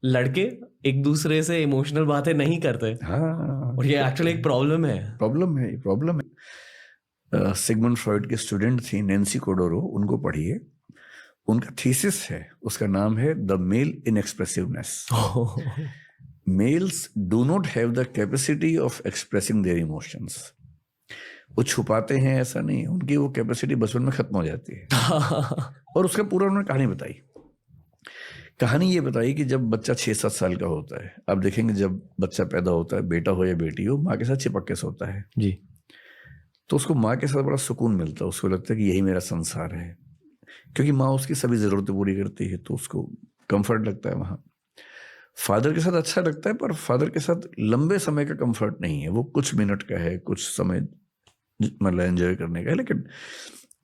लड़के एक दूसरे से इमोशनल बातें नहीं करते। हाँ, और ये एक्चुअली एक प्रॉब्लम है। प्रॉब्लम है। सिगमंड फ्रॉइड की स्टूडेंट थी नैन्सी कोडोरो, उनको पढ़िए। उनका थीसिस है, उसका नाम है the male inexpressiveness. Males do not have the capacity of expressing their emotions. वो छुपाते हैं ऐसा नहीं, उनकी वो कैपेसिटी बचपन में खत्म हो जाती है। और उसका पूरा उन्होंने कहानी बताई। कहानी ये बताई कि जब बच्चा 6-7 साल का होता है, आप देखेंगे जब बच्चा पैदा होता है, बेटा हो या बेटी हो, माँ के साथ चिपक के सोता है जी। तो उसको माँ के साथ बड़ा सुकून मिलता है, उसको लगता है कि यही मेरा संसार है, क्योंकि माँ उसकी सभी ज़रूरतें पूरी करती है, तो उसको कंफर्ट लगता है वहाँ। फादर के साथ अच्छा लगता है, पर फादर के साथ लंबे समय का कंफर्ट नहीं है, वो कुछ मिनट का है, कुछ समय मतलब एंजॉय करने का है, लेकिन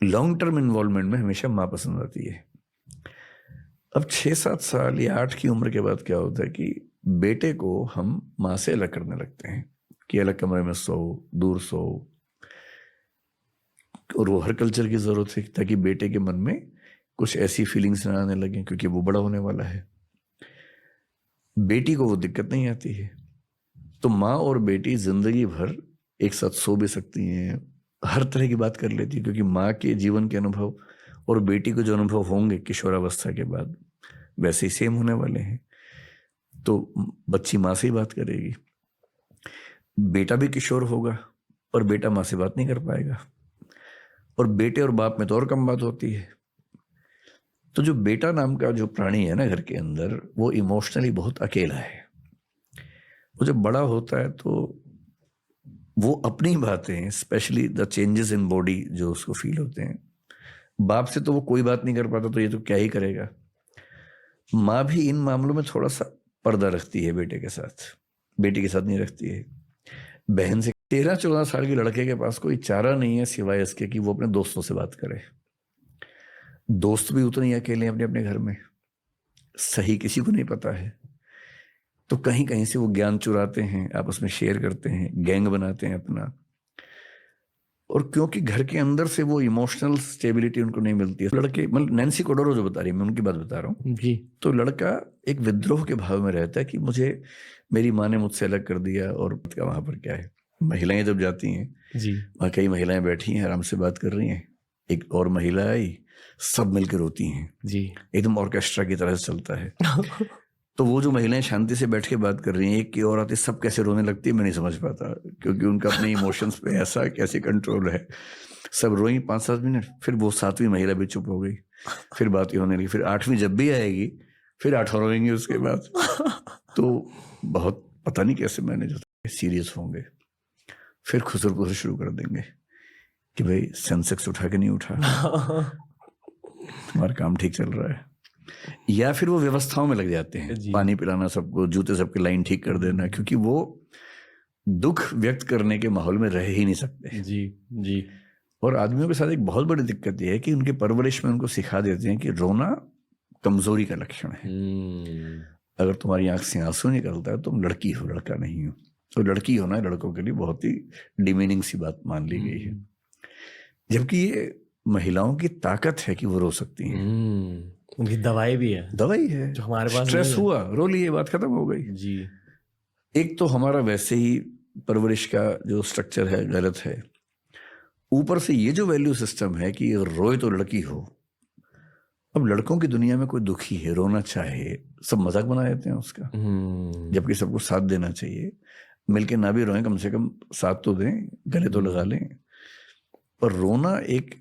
लॉन्ग टर्म इन्वॉल्वमेंट में हमेशा माँ पसंद आती है। अब 6-7 साल या 8 की उम्र के बाद क्या होता है कि बेटे को हम माँ से अलग करने लगते हैं कि अलग कमरे में सो, दूर सो। और वो हर कल्चर की जरूरत है ताकि बेटे के मन में कुछ ऐसी फीलिंग्स ना आने लगे, क्योंकि वो बड़ा होने वाला है। बेटी को वो दिक्कत नहीं आती है, तो माँ और बेटी जिंदगी भर एक साथ सो भी सकती हैं, हर तरह की बात कर लेती है, क्योंकि माँ के जीवन के अनुभव और बेटी को जो अनुभव होंगे किशोरावस्था के बाद वैसे ही सेम होने वाले हैं। तो बच्ची माँ से ही बात करेगी, बेटा भी किशोर होगा और बेटा माँ से बात नहीं कर पाएगा, और बेटे और बाप में तो और कम बात होती है। तो जो बेटा नाम का जो प्राणी है ना घर के अंदर, वो इमोशनली बहुत अकेला है। वो जब बड़ा होता है तो वो अपनी बातें, specially the changes in body जो उसको फील होते हैं, बाप से तो वो कोई बात नहीं कर पाता, तो ये तो क्या ही करेगा। माँ भी इन मामलों में थोड़ा सा पर्दा रखती है बेटे के साथ, बेटी के साथ नहीं रखती है। बहन से 13-14 साल के लड़के के पास कोई चारा नहीं है सिवाय इसके कि वो अपने दोस्तों से बात करे। दोस्त भी उतने ही अकेले हैं अपने अपने घर में, सही किसी को नहीं पता है, तो कहीं कहीं से वो ज्ञान चुराते हैं, आपस में शेयर करते हैं, गैंग बनाते हैं अपना। और क्योंकि घर के अंदर से वो इमोशनल स्टेबिलिटी उनको नहीं मिलती है, लड़के मतलब नैन्सी कोडोरो जो बता रही है, मैं उनकी बात बता रहा हूँ जी। तो लड़का एक विद्रोह के भाव में रहता है कि मुझे मेरी माँ ने मुझसे अलग कर दिया। और वहां पर क्या है, महिलाएं जब जाती हैं, जी। वहाँ कई महिलाएं बैठी हैं, आराम से बात कर रही हैं, एक और महिला आई, सब मिलकर रोती हैं जी। एकदम ऑर्केस्ट्रा की तरह से चलता है। तो वो जो महिलाएं शांति से बैठ के बात कर रही हैं, एक की और आती, सब कैसे रोने लगती है मैं नहीं समझ पाता, क्योंकि उनका अपने इमोशंस पे ऐसा कैसे कंट्रोल है। सब रोई 5-7 मिनट, फिर वो 7वीं महिला भी चुप हो गई, फिर बात ही होने लगी, फिर 8वीं जब भी आएगी फिर 8 रोएंगे उसके बाद। तो बहुत पता नहीं कैसे मैनेज होता है, सीरियस होंगे, फिर खुसर पुसर शुरू कर देंगे कि भाई सेंसेक्स उठा के नहीं उठा, तुम्हारा काम ठीक चल रहा है। या फिर वो व्यवस्थाओं में लग जाते हैं, पानी पिलाना सबको, जूते सबके लाइन ठीक कर देना, क्योंकि वो दुख व्यक्त करने के माहौल में रह ही नहीं सकते। जी। जी। और आदमियों के साथ एक बहुत बड़ी दिक्कत यह है कि उनके परवरिश में उनको सिखा देते हैं कि रोना कमजोरी का लक्षण है। अगर तुम्हारी आंख से आंसू निकलता है तुम लड़की हो, लड़का नहीं हो। तो लड़की होना लड़कों के लिए बहुत ही डिमीनिंग सी बात मान ली गई है, जबकि ये महिलाओं की ताकत है कि वो रो सकती हैं। उनकी दवाई भी है, दवाई है, जो हमारे पास स्ट्रेस नहीं है। हुआ रो लिए, बात खत्म हो गई। जी। एक तो हमारा वैसे ही परवरिश का जो स्ट्रक्चर है गलत है, ऊपर से ये जो वैल्यू सिस्टम है कि रोए तो लड़की हो। अब लड़कों की दुनिया में कोई दुखी है, रोना चाहे, सब मजाक बना देते हैं उसका, जबकि सबको साथ देना चाहिए। मिलके ना भी रोएं, कम से कम साथ तो दें, गले तो लगा लें। पर रोना एक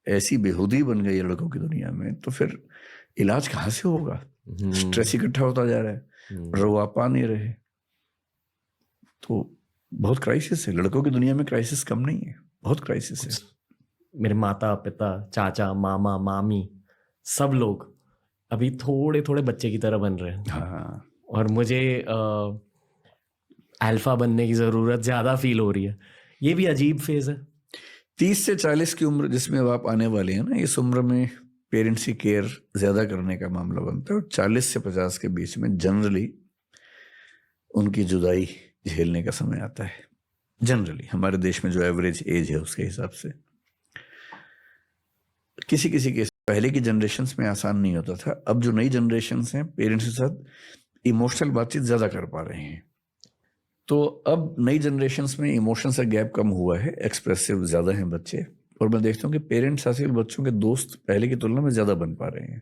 ऐसी बेहूदी बन गई है लड़कों की दुनिया में, तो फिर इलाज कहाँ से होगा? स्ट्रेस इकट्ठा होता जा रहा है, रो आप पा नहीं रहे, तो बहुत क्राइसिस है। लड़कों की दुनिया में क्राइसिस कम नहीं है, बहुत क्राइसिस है। मेरे माता पिता, चाचा, मामा, मामी, सब लोग अभी थोड़े थोड़े बच्चे की तरह बन रहे हैं। हाँ। और मुझे अल्फा बनने की जरूरत ज्यादा फील हो रही है। ये भी अजीब फेज है। 30 से 40 की उम्र जिसमें आप आने वाले हैं ना, इस उम्र में पेरेंट्स की केयर ज्यादा करने का मामला बनता है। और 40 से 50 के बीच में जनरली उनकी जुदाई झेलने का समय आता है। जनरली हमारे देश में जो एवरेज एज है उसके हिसाब से, किसी किसी के पहले की जनरेशन्स में आसान नहीं होता था। अब जो नई जनरेशन्स हैं, पेरेंट्स के साथ इमोशनल बातचीत ज़्यादा कर पा रहे हैं। तो अब नई जनरेशन्स में इमोशंस का गैप कम हुआ है, एक्सप्रेसिव ज़्यादा हैं बच्चे, और मैं देखता हूँ कि पेरेंट्स आजकल बच्चों के दोस्त पहले की तुलना में ज़्यादा बन पा रहे हैं,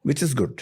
विच इज़ गुड।